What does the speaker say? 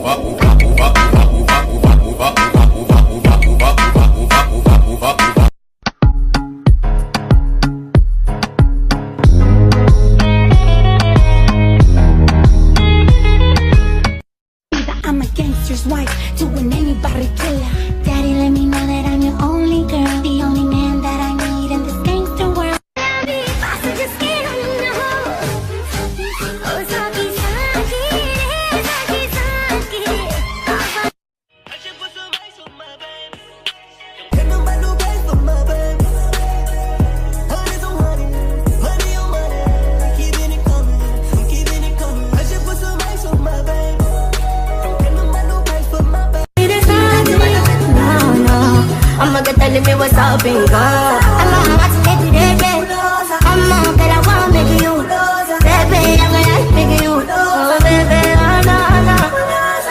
I'm a gangster's wife to an anybody killer. Daddy, let me know that I'm your only girl, the only man that I need in this gangster world. I'ma get telling me what's up, and go.